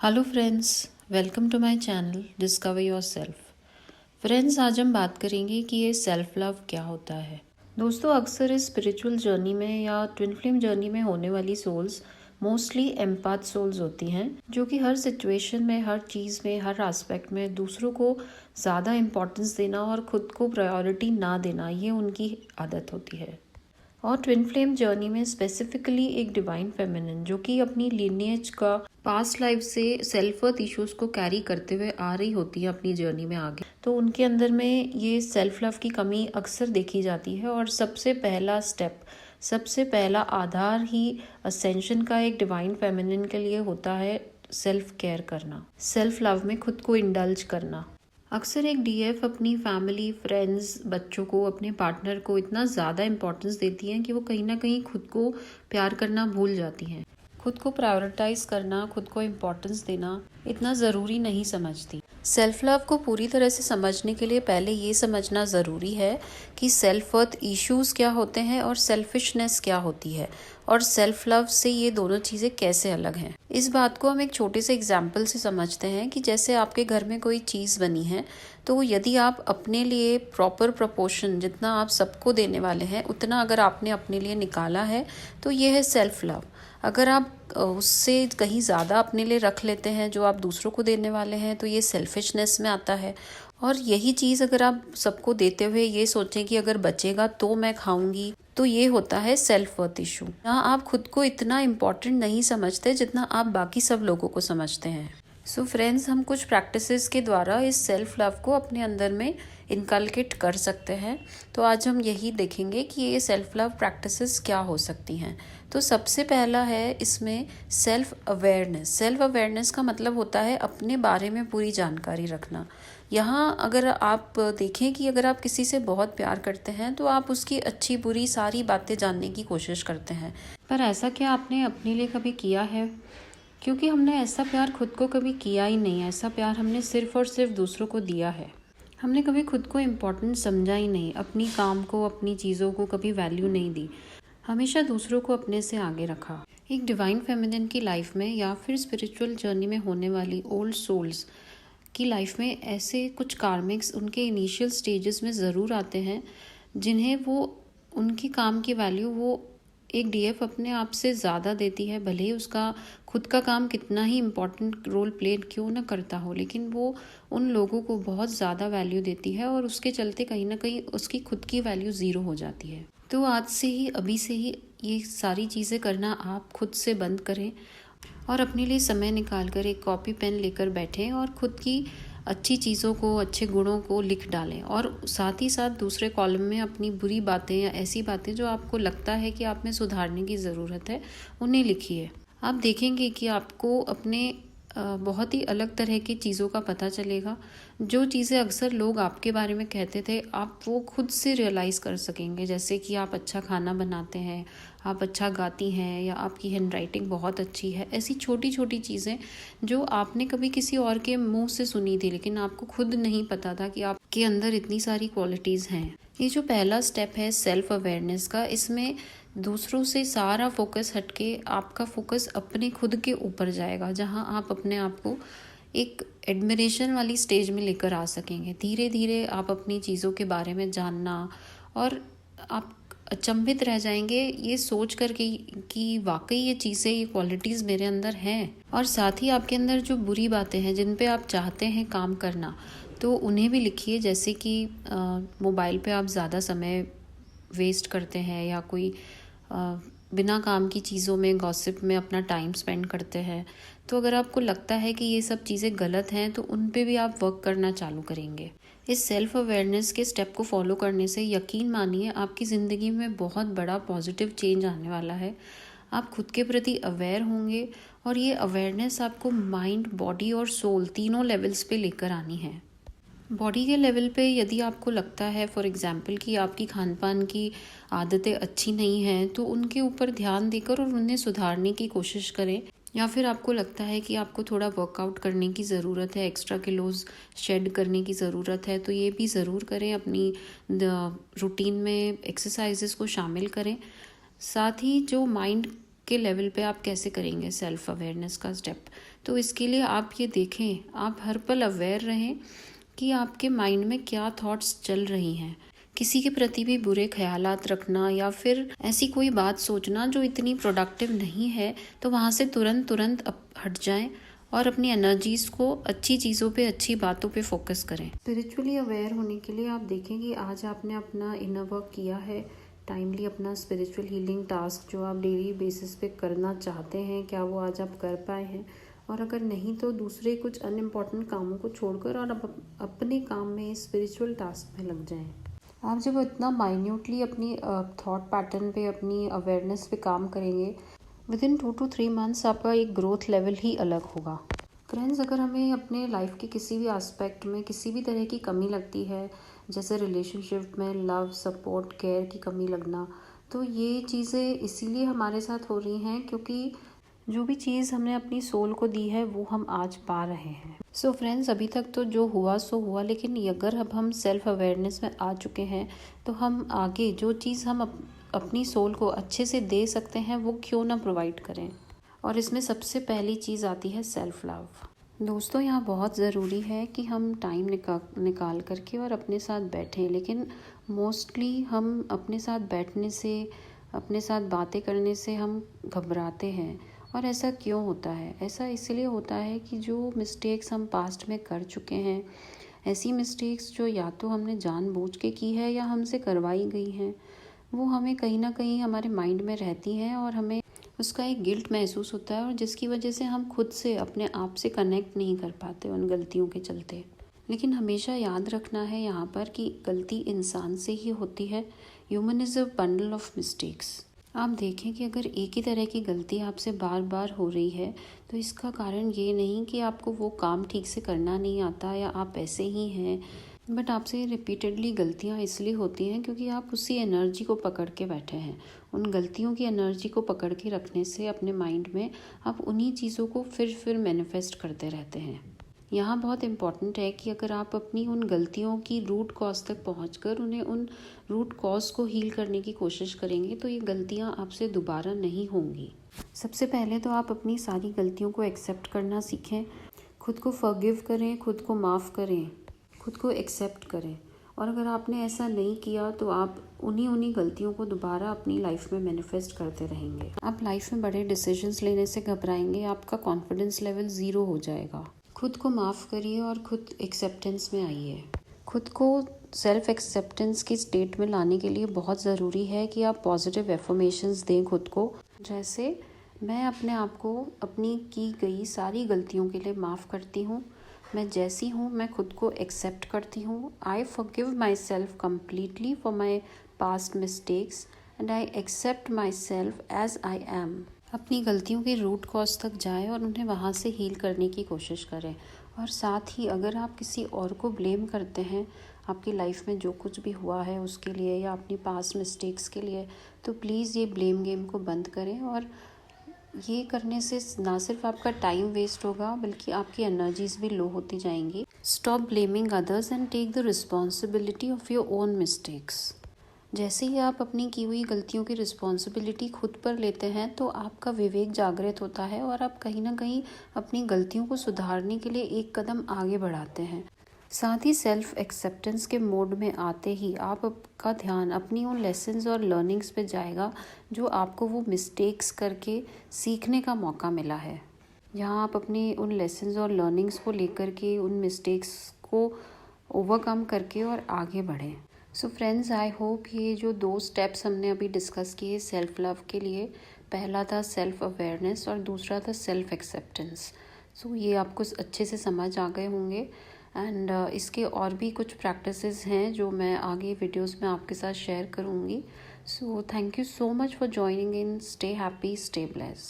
Hello friends, welcome to my channel discover yourself. Friends, आज हम बात करेंगे कि ये सेल्फ लव क्या होता है। दोस्तों, अक्सर इस स्पिरिचुअल जर्नी में या ट्विन फ्लेम जर्नी में होने वाली सोल्स मोस्टली एम्पैथ सोल्स होती हैं, जो कि हर सिचुएशन में, हर चीज़ में, हर एस्पेक्ट में दूसरों को ज़्यादा इम्पोर्टेंस देना और ख़ुद को प्रायोरिटी ना देना, ये उनकी आदत होती है। और ट्विन फ्लेम जर्नी में स्पेसिफिकली एक डिवाइन फेमिनिन जो कि अपनी लीनिएज का पास्ट लाइफ से सेल्फ वर्थ इश्यूज को कैरी करते हुए आ रही होती है अपनी जर्नी में आगे, तो उनके अंदर में ये सेल्फ लव की कमी अक्सर देखी जाती है। और सबसे पहला स्टेप, सबसे पहला आधार ही असेंशन का एक डिवाइन फेमिनिन के लिए होता है सेल्फ केयर करना, सेल्फ लव में खुद को इंडल्ज करना। अक्सर एक डीएफ अपनी फैमिली, फ्रेंड्स, बच्चों को, अपने पार्टनर को इतना ज़्यादा इम्पोर्टेंस देती हैं कि वो कहीं ना कहीं खुद को प्यार करना भूल जाती हैं। खुद को प्रायोरिटाइज करना, खुद को इम्पोर्टेंस देना इतना ज़रूरी नहीं समझती। सेल्फ लव को पूरी तरह से समझने के लिए पहले ये समझना ज़रूरी है कि सेल्फ वर्थ इश्यूज़ क्या होते हैं और सेल्फिशनेस क्या होती है, और सेल्फ लव से ये दोनों चीज़ें कैसे अलग हैं। इस बात को हम एक छोटे से एग्जाम्पल से समझते हैं कि जैसे आपके घर में कोई चीज़ बनी है, तो यदि आप अपने लिए प्रॉपर प्रपोर्शन जितना आप सबको देने वाले हैं उतना अगर आपने अपने लिए निकाला है, तो ये है सेल्फ लव। अगर आप उससे कहीं ज़्यादा अपने लिए रख लेते हैं जो आप दूसरों को देने वाले हैं, तो ये सेल्फिशनेस में आता है। और यही चीज़ अगर आप सबको देते हुए ये सोचें कि अगर बचेगा तो मैं खाऊंगी, तो ये होता है सेल्फ वर्थ इशू। जहाँ आप खुद को इतना इम्पोर्टेंट नहीं समझते जितना आप बाकी सब लोगों को समझते हैं। सो फ्रेंड्स, हम कुछ प्रैक्टिसेस के द्वारा इस सेल्फ लव को अपने अंदर में इनकलकेट कर सकते हैं। तो आज हम यही देखेंगे कि ये सेल्फ लव प्रैक्टिसेस क्या हो सकती हैं। तो सबसे पहला है इसमें सेल्फ अवेयरनेस। सेल्फ अवेयरनेस का मतलब होता है अपने बारे में पूरी जानकारी रखना। यहाँ अगर आप देखें कि अगर आप किसी से बहुत प्यार करते हैं तो आप उसकी अच्छी बुरी सारी बातें जानने की कोशिश करते हैं, पर ऐसा क्या आपने अपने लिए कभी किया है? क्योंकि हमने ऐसा प्यार खुद को कभी किया ही नहीं। ऐसा प्यार हमने सिर्फ और सिर्फ दूसरों को दिया है। हमने कभी खुद को इम्पोर्टेंट समझा ही नहीं, अपनी काम को, अपनी चीज़ों को कभी वैल्यू नहीं दी, हमेशा दूसरों को अपने से आगे रखा। एक डिवाइन फेमिनिन की लाइफ में या फिर स्पिरिचुअल जर्नी में होने वाली ओल्ड सोल्स की लाइफ में ऐसे कुछ कार्मिक्स उनके इनिशियल स्टेजेस में ज़रूर आते हैं, जिन्हें वो उनकी काम की वैल्यू वो एक डीएफ अपने आप से ज़्यादा देती है, भले ही उसका खुद का काम कितना ही इम्पोर्टेंट रोल प्ले क्यों ना करता हो, लेकिन वो उन लोगों को बहुत ज़्यादा वैल्यू देती है और उसके चलते कहीं ना कहीं उसकी खुद की वैल्यू ज़ीरो हो जाती है। तो आज से ही, अभी से ही ये सारी चीज़ें करना आप खुद से बंद करें और अपने लिए समय निकाल कर एक कॉपी पेन लेकर बैठें और खुद की अच्छी चीज़ों को, अच्छे गुणों को लिख डालें। और साथ ही साथ दूसरे कॉलम में अपनी बुरी बातें या ऐसी बातें जो आपको लगता है कि आप में सुधारने की ज़रूरत है, उन्हें लिखिए। आप देखेंगे कि आपको अपने बहुत ही अलग तरह की चीज़ों का पता चलेगा। जो चीज़ें अक्सर लोग आपके बारे में कहते थे, आप वो खुद से रियलाइज़ कर सकेंगे। जैसे कि आप अच्छा खाना बनाते हैं, आप अच्छा गाती हैं, या आपकी हैंडराइटिंग बहुत अच्छी है। ऐसी छोटी छोटी चीज़ें जो आपने कभी किसी और के मुंह से सुनी थी, लेकिन आपको खुद नहीं पता था कि आपके अंदर इतनी सारी क्वालिटीज़ हैं। ये जो पहला स्टेप है सेल्फ अवेयरनेस का, इसमें दूसरों से सारा फोकस हटके आपका फोकस अपने खुद के ऊपर जाएगा, जहां आप अपने आप को एक एडमिरेशन वाली स्टेज में लेकर आ सकेंगे। धीरे धीरे आप अपनी चीज़ों के बारे में जानना, और आप अचंभित रह जाएंगे ये सोच कर कि वाकई ये चीज़ें, ये क्वालिटीज़ मेरे अंदर हैं। और साथ ही आपके अंदर जो बुरी बातें हैं जिन पे आप चाहते हैं काम करना, तो उन्हें भी लिखिए। जैसे कि मोबाइल पे आप ज़्यादा समय वेस्ट करते हैं, या कोई बिना काम की चीज़ों में, गॉसिप में अपना टाइम स्पेंड करते हैं। तो अगर आपको लगता है कि ये सब चीज़ें गलत हैं, तो उन पे भी आप वर्क करना चालू करेंगे। इस सेल्फ अवेयरनेस के स्टेप को फॉलो करने से यकीन मानिए आपकी ज़िंदगी में बहुत बड़ा पॉजिटिव चेंज आने वाला है। आप खुद के प्रति अवेयर होंगे, और ये अवेयरनेस आपको माइंड, बॉडी और सोल तीनों लेवल्स पे लेकर आनी है। बॉडी के लेवल पे यदि आपको लगता है फॉर एग्जांपल कि आपकी खान पान की आदतें अच्छी नहीं हैं, तो उनके ऊपर ध्यान देकर और उन्हें सुधारने की कोशिश करें। या फिर आपको लगता है कि आपको थोड़ा वर्कआउट करने की ज़रूरत है, एक्स्ट्रा किलोज शेड करने की ज़रूरत है, तो ये भी ज़रूर करें। अपनी रूटीन में एक्सरसाइजेस को शामिल करें। साथ ही जो माइंड के लेवल पे आप कैसे करेंगे सेल्फ अवेयरनेस का स्टेप, तो इसके लिए आप ये देखें, आप हर पल अवेयर रहें कि आपके माइंड में क्या थॉट्स चल रही हैं। किसी के प्रति भी बुरे ख्यालात रखना या फिर ऐसी कोई बात सोचना जो इतनी प्रोडक्टिव नहीं है, तो वहाँ से तुरंत हट जाएं और अपनी एनर्जीज़ को अच्छी चीज़ों पे, अच्छी बातों पे फोकस करें। स्पिरिचुअली अवेयर होने के लिए आप देखें कि आज आपने अपना इनर वर्क किया है टाइमली, अपना स्पिरिचुअल हीलिंग टास्क जो आप डेली बेसिस पे करना चाहते हैं, क्या वो आज आप कर पाए हैं? और अगर नहीं तो दूसरे कुछ अनइम्पॉर्टेंट कामों को छोड़कर और अपने काम में, स्पिरिचुअल टास्क में लग जाएं। आप जब इतना माइन्यूटली अपनी थॉट पैटर्न पे, अपनी अवेयरनेस पे काम करेंगे, विदिन 2 to 3 मंथ्स आपका एक ग्रोथ लेवल ही अलग होगा। फ्रेंड्स, अगर हमें अपने लाइफ के किसी भी एस्पेक्ट में किसी भी तरह की कमी लगती है, जैसे रिलेशनशिप में लव, सपोर्ट, केयर की कमी लगना, तो ये चीज़ें इसीलिए हमारे साथ हो रही हैं क्योंकि जो भी चीज़ हमने अपनी सोल को दी है वो हम आज पा रहे हैं। सो फ्रेंड्स, अभी तक तो जो हुआ सो हुआ, लेकिन अगर अब हम सेल्फ अवेयरनेस में आ चुके हैं तो हम आगे जो चीज़ हम अपनी सोल को अच्छे से दे सकते हैं वो क्यों ना प्रोवाइड करें। और इसमें सबसे पहली चीज़ आती है सेल्फ लव। दोस्तों, यहाँ बहुत ज़रूरी है कि हम टाइम निकाल करके और अपने साथ बैठें, लेकिन मोस्टली हम अपने साथ बैठने से, अपने साथ बातें करने से हम घबराते हैं। और ऐसा क्यों होता है? ऐसा इसलिए होता है कि जो मिस्टेक्स हम पास्ट में कर चुके हैं, ऐसी मिस्टेक्स जो या तो हमने जानबूझ के की है या हमसे करवाई गई हैं, वो हमें कहीं ना कहीं हमारे माइंड में रहती हैं और हमें उसका एक गिल्ट महसूस होता है, और जिसकी वजह से हम खुद से, अपने आप से कनेक्ट नहीं कर पाते उन गलतियों के चलते। लेकिन हमेशा याद रखना है यहाँ पर कि गलती इंसान से ही होती है। Human is a bundle of mistakes. आप देखें कि अगर एक ही तरह की गलती आपसे बार बार हो रही है, तो इसका कारण ये नहीं कि आपको वो काम ठीक से करना नहीं आता या आप ऐसे ही हैं, बट आपसे रिपीटेडली गलतियाँ इसलिए होती हैं क्योंकि आप उसी एनर्जी को पकड़ के बैठे हैं। उन गलतियों की एनर्जी को पकड़ के रखने से अपने माइंड में आप उन्हीं चीज़ों को फिर मैनिफेस्ट करते रहते हैं। यहाँ बहुत इम्पॉर्टेंट है कि अगर आप अपनी उन गलतियों की रूट कॉज तक पहुँचकर उन्हें, उन रूट कॉज को हील करने की कोशिश करेंगे, तो ये गलतियाँ आपसे दोबारा नहीं होंगी। सबसे पहले तो आप अपनी सारी गलतियों को एक्सेप्ट करना सीखें, खुद को फॉरगिव करें, खुद को माफ़ करें, खुद को एक्सेप्ट करें। और अगर आपने ऐसा नहीं किया तो आप उन्हीं गलतियों को दोबारा अपनी लाइफ में मैनिफेस्ट करते रहेंगे। आप लाइफ में बड़े डिसीजंस लेने से घबराएंगे, आपका कॉन्फिडेंस लेवल 0 हो जाएगा। खुद को माफ़ करिए और खुद एक्सेप्टेंस में आइए। खुद को सेल्फ एक्सेप्टेंस की स्टेट में लाने के लिए बहुत ज़रूरी है कि आप पॉजिटिव एफर्मेशंस दें खुद को, जैसे मैं अपने आप को अपनी की गई सारी गलतियों के लिए माफ़ करती हूँ, मैं जैसी हूँ मैं खुद को एक्सेप्ट करती हूँ, I forgive myself completely for my past mistakes and I accept myself as I am. अपनी गलतियों के रूट कॉज तक जाएं और उन्हें वहाँ से हील करने की कोशिश करें। और साथ ही अगर आप किसी और को ब्लेम करते हैं आपकी लाइफ में जो कुछ भी हुआ है उसके लिए या अपनी पास्ट मिस्टेक्स के लिए, तो प्लीज़ ये ब्लेम गेम को बंद करें। और ये करने से ना सिर्फ आपका टाइम वेस्ट होगा बल्कि आपकी एनर्जीज भी लो होती जाएंगी। Stop blaming others and take the responsibility of your own mistakes. जैसे ही आप अपनी की हुई गलतियों की रिस्पॉन्सिबिलिटी खुद पर लेते हैं तो आपका विवेक जागृत होता है और आप कहीं ना कहीं अपनी गलतियों को सुधारने के लिए एक कदम आगे बढ़ाते हैं। साथ ही सेल्फ एक्सेप्टेंस के मोड में आते ही आपका ध्यान अपनी उन लेसन्स और लर्निंग्स पे जाएगा जो आपको वो मिस्टेक्स करके सीखने का मौका मिला है। यहाँ आप अपनी उन लेसन्स और लर्निंग्स को लेकर के उन मिस्टेक्स को ओवरकम करके और आगे बढ़ें। सो फ्रेंड्स, आई होप ये जो 2 स्टेप्स हमने अभी डिस्कस किए सेल्फ लव के लिए, पहला था सेल्फ अवेयरनेस और दूसरा था सेल्फ एक्सेप्टेंस, सो ये आपको अच्छे से समझ आ गए होंगे। एंड इसके और भी कुछ प्रैक्टिसेस हैं जो मैं आगे वीडियोस में आपके साथ शेयर करूँगी। So thank you so much for joining in. Stay happy, stay blessed.